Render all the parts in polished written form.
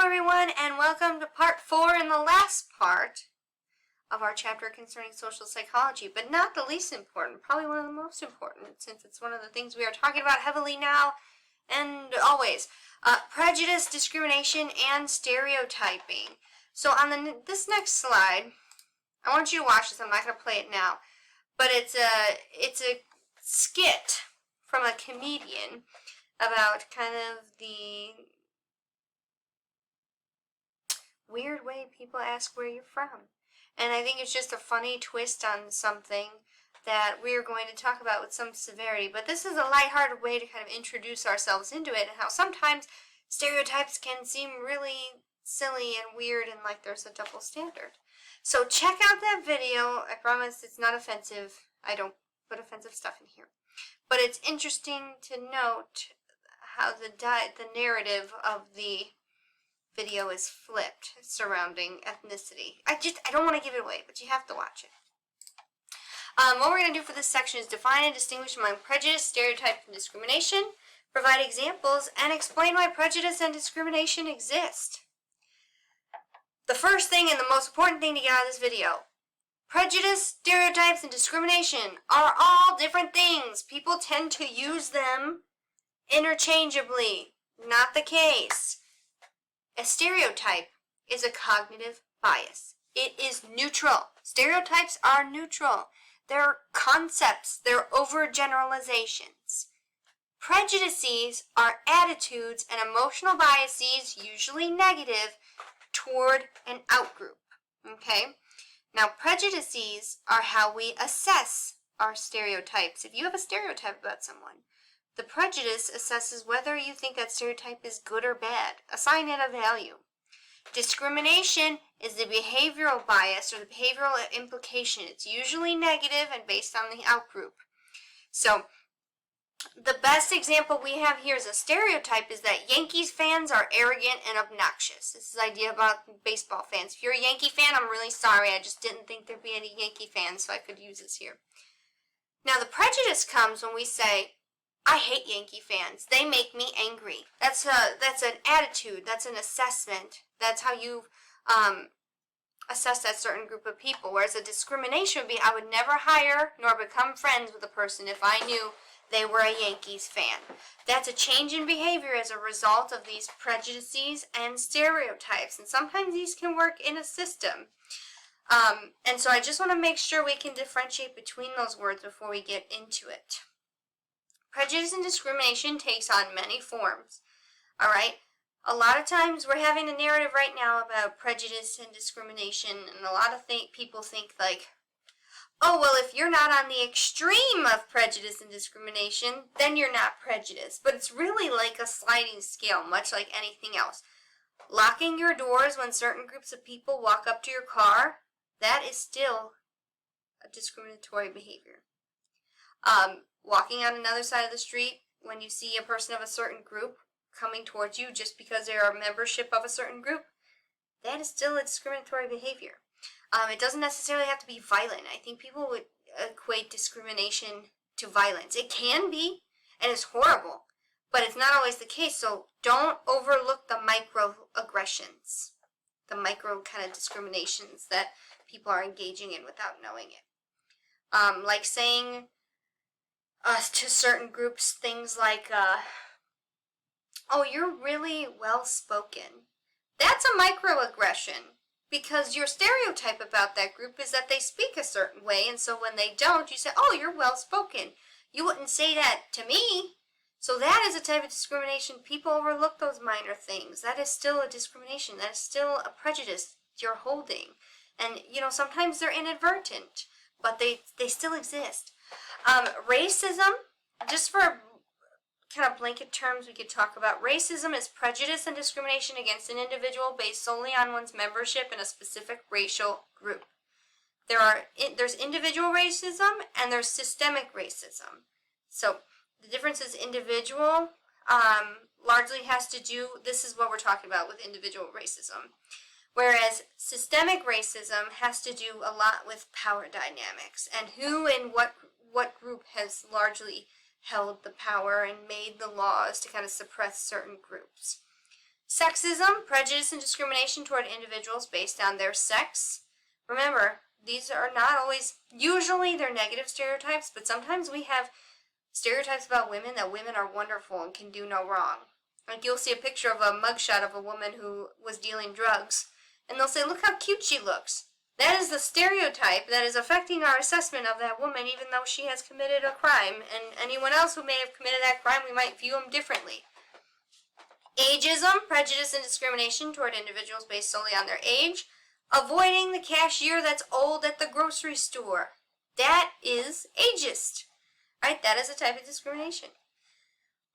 everyone, and welcome to part 4 and the last part of our chapter concerning social psychology, but not the least important, probably one of the most important, since it's one of the things we are talking about heavily now and always. Prejudice, discrimination, and stereotyping. So on this next slide, I want you to watch this. I'm not going to play it now, but it's a skit from a comedian about kind of the weird way people ask where you're from. And I think it's just a funny twist on something that we're going to talk about with some severity. But this is a lighthearted way to kind of introduce ourselves into it, and how sometimes stereotypes can seem really silly and weird and like there's a double standard. So check out that video. I promise it's not offensive. I don't put offensive stuff in here. But it's interesting to note how the narrative of the video is flipped surrounding ethnicity. I don't want to give it away, but you have to watch it. What we're going to do for this section is define and distinguish among prejudice, stereotype, and discrimination, provide examples, and explain why prejudice and discrimination exist. The first thing and the most important thing to get out of this video: prejudice, stereotypes, and discrimination are all different things. People tend to use them interchangeably. Not the case. A stereotype is a cognitive bias. It is neutral. Stereotypes are neutral. They're concepts. They're overgeneralizations. Prejudices are attitudes and emotional biases, usually negative, toward an outgroup. Okay? Now, prejudices are how we assess our stereotypes. If you have a stereotype about someone, the prejudice assesses whether you think that stereotype is good or bad. Assign it a value. Discrimination is the behavioral bias or the behavioral implication. It's usually negative and based on the outgroup. So, the best example we have here as a stereotype is that Yankees fans are arrogant and obnoxious. This is the idea about baseball fans. If you're a Yankee fan, I'm really sorry. I just didn't think there'd be any Yankee fans, so I could use this here. Now, the prejudice comes when we say, I hate Yankee fans. They make me angry. That's an attitude. That's an assessment. That's how you assess that certain group of people. Whereas a discrimination would be, I would never hire nor become friends with a person if I knew they were a Yankees fan. That's a change in behavior as a result of these prejudices and stereotypes. And sometimes these can work in a system. And so I just want to make sure we can differentiate between those words before we get into it. Prejudice and discrimination takes on many forms, all right? A lot of times we're having a narrative right now about prejudice and discrimination, and a lot of people think like, oh, well, if you're not on the extreme of prejudice and discrimination, then you're not prejudiced. But it's really like a sliding scale, much like anything else. Locking your doors when certain groups of people walk up to your car, that is still a discriminatory behavior. Walking on another side of the street when you see a person of a certain group coming towards you just because they are a membership of a certain group, that is still a discriminatory behavior. It doesn't necessarily have to be violent. I think people would equate discrimination to violence. It can be, and it's horrible, but it's not always the case. So don't overlook the microaggressions, the micro kind of discriminations that people are engaging in without knowing it. Like saying to certain groups things like, oh, you're really well-spoken. That's a microaggression, because your stereotype about that group is that they speak a certain way, and so when they don't, you say, oh, you're well-spoken. You wouldn't say that to me. So that is a type of discrimination. People overlook those minor things. That is still a discrimination. That is still a prejudice you're holding. And, sometimes they're inadvertent, but they still exist. Racism, just for kind of blanket terms we could talk about, racism is prejudice and discrimination against an individual based solely on one's membership in a specific racial group. There's individual racism and there's systemic racism. So the difference is individual largely has to do, this is what we're talking about with individual racism. Whereas systemic racism has to do a lot with power dynamics and who and what group has largely held the power and made the laws to kind of suppress certain groups. Sexism, prejudice, and discrimination toward individuals based on their sex. Remember, these are not always, usually they're negative stereotypes, but sometimes we have stereotypes about women that women are wonderful and can do no wrong. Like you'll see a picture of a mugshot of a woman who was dealing drugs, and they'll say, look how cute she looks. That is the stereotype that is affecting our assessment of that woman, even though she has committed a crime, and anyone else who may have committed that crime, we might view them differently. Ageism, prejudice, and discrimination toward individuals based solely on their age. Avoiding the cashier that's old at the grocery store. That is ageist. Right? That is a type of discrimination.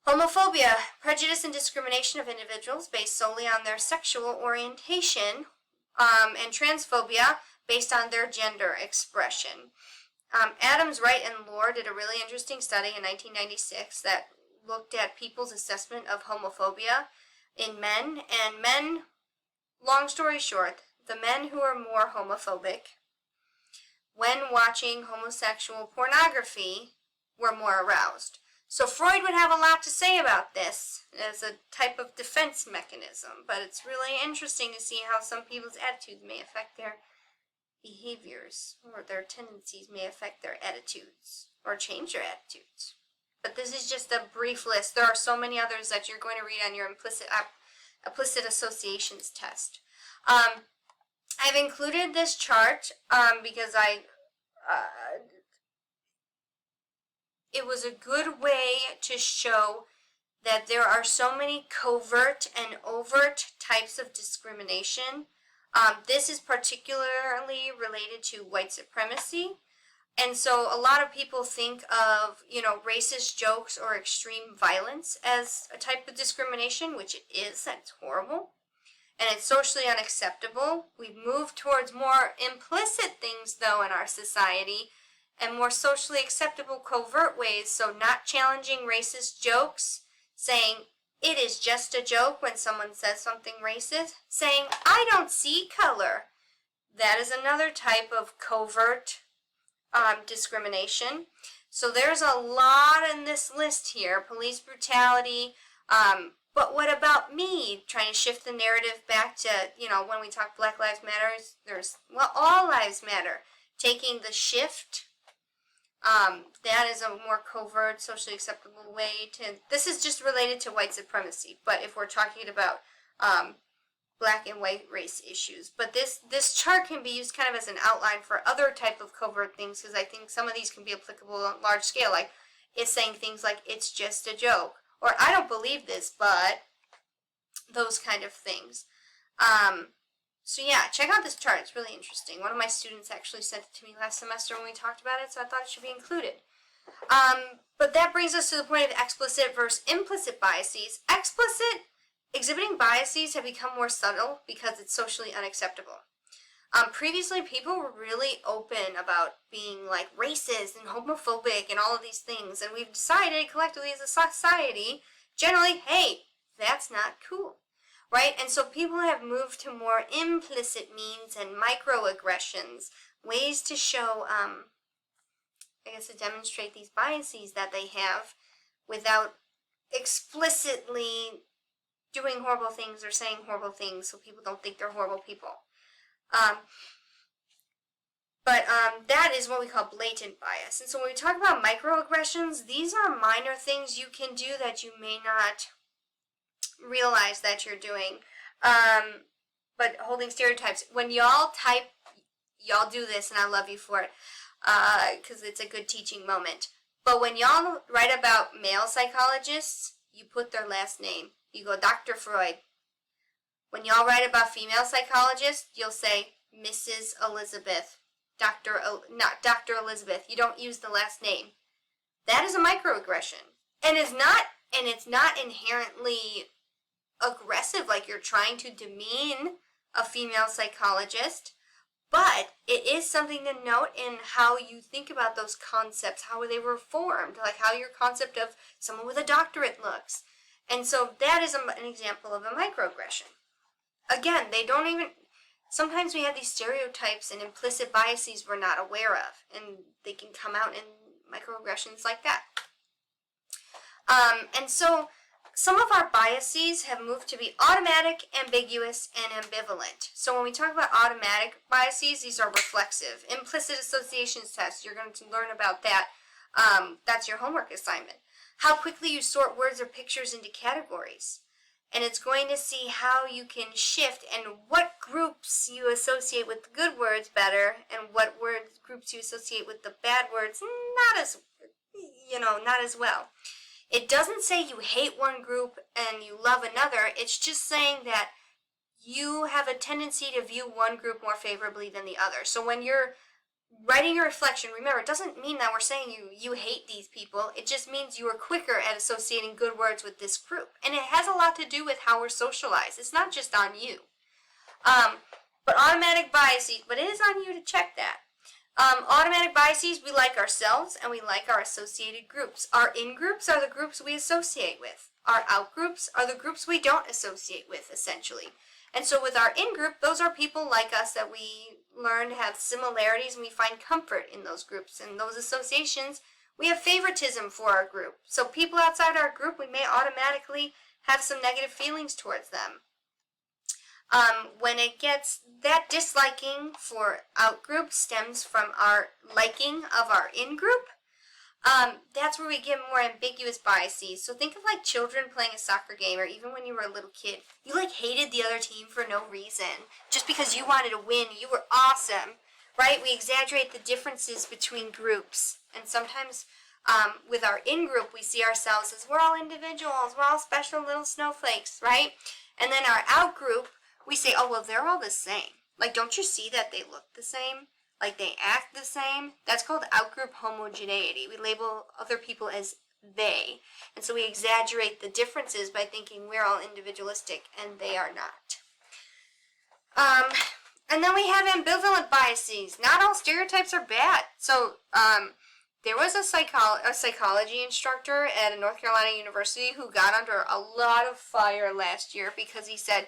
Homophobia, prejudice and discrimination of individuals based solely on their sexual orientation. And transphobia, based on their gender expression. Adams, Wright, and Lore did a really interesting study in 1996 that looked at people's assessment of homophobia in men, and men, long story short, the men who are more homophobic when watching homosexual pornography were more aroused. So Freud would have a lot to say about this as a type of defense mechanism, but it's really interesting to see how some people's attitudes may affect their behaviors, or their tendencies may affect their attitudes, or change their attitudes. But this is just a brief list. There are so many others that you're going to read on your implicit associations test. I've included this chart because it was a good way to show that there are so many covert and overt types of discrimination. This is particularly related to white supremacy. And so a lot of people think of, racist jokes or extreme violence as a type of discrimination, which it is. That's horrible. And it's socially unacceptable. We've moved towards more implicit things, though, in our society, and more socially acceptable covert ways. So not challenging racist jokes, saying it is just a joke when someone says something racist, saying I don't see color. That is another type of covert discrimination. So there's a lot in this list here. Police brutality, but what about me? Trying to shift the narrative back to, when we talk Black Lives Matter, all lives matter. Taking the shift, that is a more covert, socially acceptable way to, this is just related to white supremacy, but if we're talking about black and white race issues. But this chart can be used kind of as an outline for other type of covert things, because I think some of these can be applicable on large scale, like it's saying things like it's just a joke, or I don't believe this, but those kind of things. So yeah, check out this chart. It's really interesting. One of my students actually sent it to me last semester when we talked about it, so I thought it should be included. But that brings us to the point of explicit versus implicit biases. Exhibiting biases have become more subtle because it's socially unacceptable. Previously, people were really open about being like racist and homophobic and all of these things, and we've decided collectively as a society, generally, hey, that's not cool, right? And so people have moved to more implicit means and microaggressions, ways to show, to demonstrate these biases that they have without explicitly doing horrible things or saying horrible things so people don't think they're horrible people. But that is what we call blatant bias. And so when we talk about microaggressions, these are minor things you can do that you may not realize that you're doing. But holding stereotypes. When y'all type, y'all do this, and I love you for it, because it's a good teaching moment. But when y'all write about male psychologists, you put their last name. You go, Dr. Freud. When y'all write about female psychologists, you'll say Mrs. Elizabeth. Not Dr. Elizabeth. You don't use the last name. That is a microaggression. And it's not inherently aggressive, like you're trying to demean a female psychologist, but it is something to note in how you think about those concepts, how they were formed, like how your concept of someone with a doctorate looks. And so that is an example of a microaggression. Again, sometimes we have these stereotypes and implicit biases we're not aware of, and they can come out in microaggressions like that. And so Some of our biases have moved to be automatic, ambiguous, and ambivalent. So when we talk about automatic biases, these are reflexive. Implicit associations tests, you're going to learn about that. That's your homework assignment. How quickly you sort words or pictures into categories. And it's going to see how you can shift and what groups you associate with the good words better and what groups you associate with the bad words not as well. It doesn't say you hate one group and you love another. It's just saying that you have a tendency to view one group more favorably than the other. So when you're writing your reflection, remember, it doesn't mean that we're saying you hate these people. It just means you are quicker at associating good words with this group. And it has a lot to do with how we're socialized. It's not just on you. But automatic biases, but it is on you to check that. Automatic biases, we like ourselves and we like our associated groups. Our in-groups are the groups we associate with. Our out-groups are the groups we don't associate with, essentially. And so with our in-group, those are people like us that we learn to have similarities and we find comfort in those groups. And those associations, we have favoritism for our group. So people outside our group, we may automatically have some negative feelings towards them. When it gets that disliking for out-group stems from our liking of our in-group, that's where we get more ambiguous biases. So think of like children playing a soccer game, or even when you were a little kid, you like hated the other team for no reason, just because you wanted to win. You were awesome, right? We exaggerate the differences between groups, and sometimes with our in-group, we see ourselves as we're all individuals, we're all special little snowflakes, right? And then our out-group, we say, oh, well, they're all the same. Like, don't you see that they look the same? Like, they act the same? That's called out-group homogeneity. We label other people as they. And so we exaggerate the differences by thinking we're all individualistic, and they are not. And then we have ambivalent biases. Not all stereotypes are bad. So, there was a psychology instructor at a North Carolina university who got under a lot of fire last year because he said,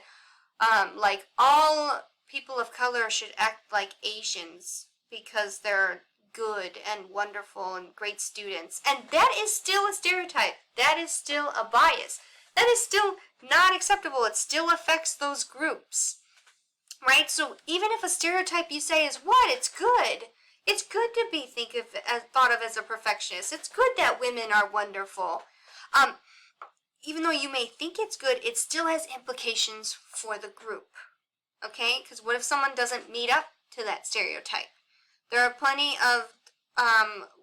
like, all people of color should act like Asians because they're good and wonderful and great students. And that is still a stereotype. That is still a bias. That is still not acceptable. It still affects those groups, right? So even if a stereotype you say is what? It's good. It's good to be thought of as a perfectionist. It's good that women are wonderful. Even though you may think it's good, it still has implications for the group, okay? Because what if someone doesn't meet up to that stereotype? There are plenty of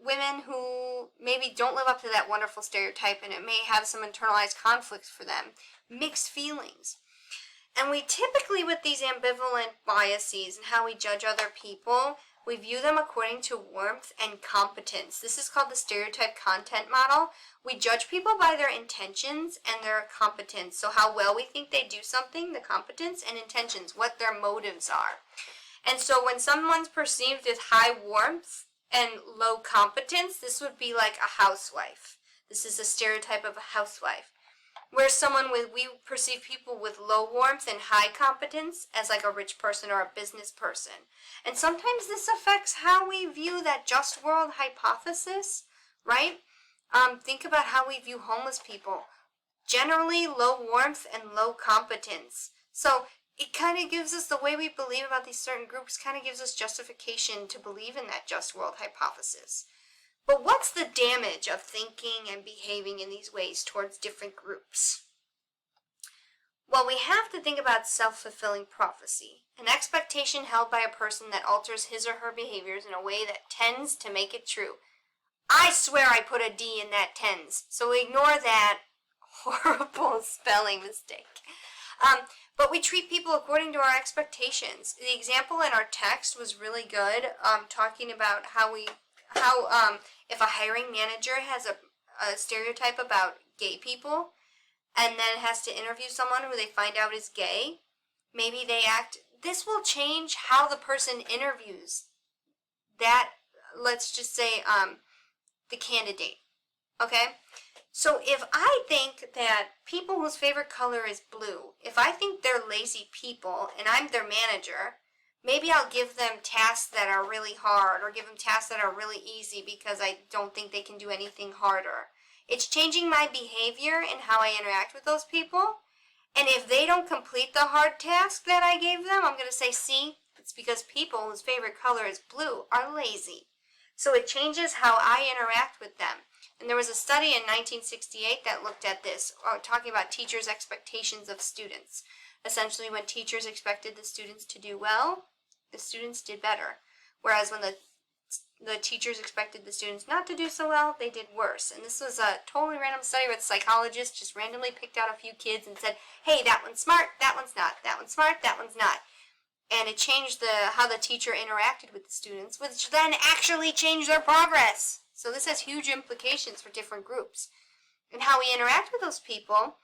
women who maybe don't live up to that wonderful stereotype, and it may have some internalized conflicts for them, mixed feelings. And we typically, with these ambivalent biases and how we judge other people, we view them according to warmth and competence. This is called the stereotype content model. We judge people by their intentions and their competence. So how well we think they do something, the competence, and intentions, what their motives are. And so when someone's perceived as high warmth and low competence, this would be like a housewife. This is a stereotype of a housewife. Where we perceive people with low warmth and high competence as like a rich person or a business person. And sometimes this affects how we view that just world hypothesis, right? Think about how we view homeless people. Generally low warmth and low competence. So it kind of gives us, the way we believe about these certain groups kind of gives us justification to believe in that just world hypothesis. But what's the damage of thinking and behaving in these ways towards different groups? Well, we have to think about self-fulfilling prophecy, an expectation held by a person that alters his or her behaviors in a way that tends to make it true. I swear I put a D in that tends, so ignore that horrible spelling mistake. But we treat people according to our expectations. The example in our text was really good, talking about how if a hiring manager has a stereotype about gay people and then has to interview someone who they find out is gay, maybe they act, this will change how the person interviews that, let's just say, the candidate, okay? So if I think that people whose favorite color is blue, if I think they're lazy people and I'm their manager, maybe I'll give them tasks that are really hard or give them tasks that are really easy because I don't think they can do anything harder. It's changing my behavior and how I interact with those people. And if they don't complete the hard task that I gave them, I'm going to say, see, it's because people whose favorite color is blue are lazy. So it changes how I interact with them. And there was a study in 1968 that looked at this, talking about teachers' expectations of students. Essentially, when teachers expected the students to do well, the students did better. Whereas when the teachers expected the students not to do so well, they did worse. And this was a totally random study where the psychologist just randomly picked out a few kids and said, hey, that one's smart, that one's not, that one's smart, that one's not. And it changed how the teacher interacted with the students, which then actually changed their progress. So this has huge implications for different groups. And how we interact with those people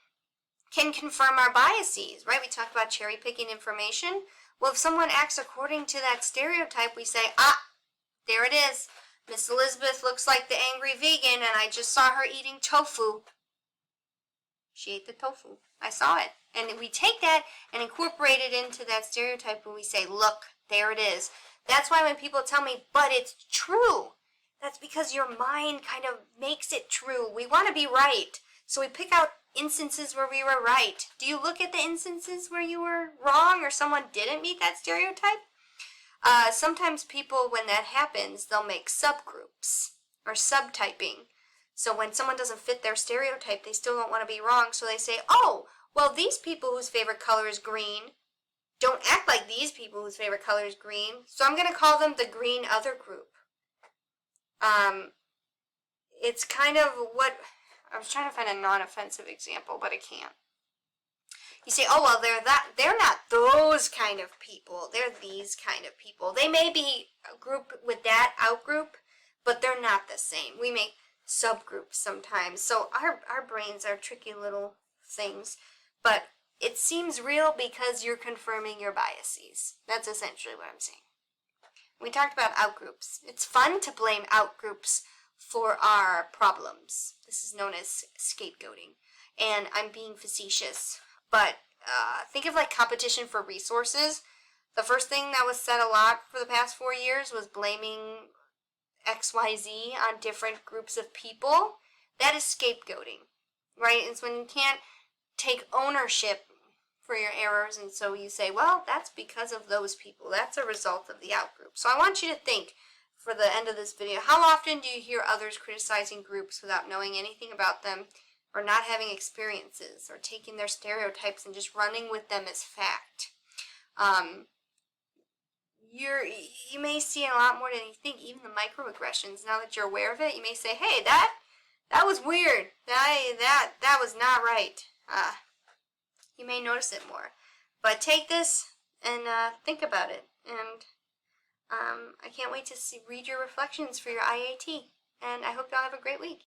can confirm our biases, right? We talk about cherry picking information. Well, if someone acts according to that stereotype, we say, there it is. Miss Elizabeth looks like the angry vegan, and I just saw her eating tofu. She ate the tofu. I saw it. And we take that and incorporate it into that stereotype when we say, look, there it is. That's why when people tell me, but it's true, that's because your mind kind of makes it true. We want to be right. So we pick out instances where we were right. Do you look at the instances where you were wrong or someone didn't meet that stereotype? Sometimes people, when that happens, they'll make subgroups or subtyping. So when someone doesn't fit their stereotype, they still don't want to be wrong. So they say, oh, well, these people whose favorite color is green don't act like these people whose favorite color is green. So I'm going to call them the green other group. It's kind of what, I was trying to find a non-offensive example, but I can't. You say, oh, well, they're not those kind of people. They're these kind of people. They may be a group with that outgroup, but they're not the same. We make subgroups sometimes. So our brains are tricky little things, but it seems real because you're confirming your biases. That's essentially what I'm saying. We talked about outgroups. It's fun to blame outgroups for our problems. This is known as scapegoating. And I'm being facetious, but think of like competition for resources. The first thing that was said a lot for the past 4 years was blaming XYZ on different groups of people. That is scapegoating, right? It's when you can't take ownership for your errors, and so you say, well, that's because of those people. That's a result of the outgroup. So I want you to think, for the end of this video, how often do you hear others criticizing groups without knowing anything about them, or not having experiences, or taking their stereotypes and just running with them as fact? You may see a lot more than you think, even the microaggressions. Now that you're aware of it, you may say, hey, that was weird. That was not right. You may notice it more. But take this and think about it. And I can't wait to read your reflections for your IAT. And I hope y'all have a great week.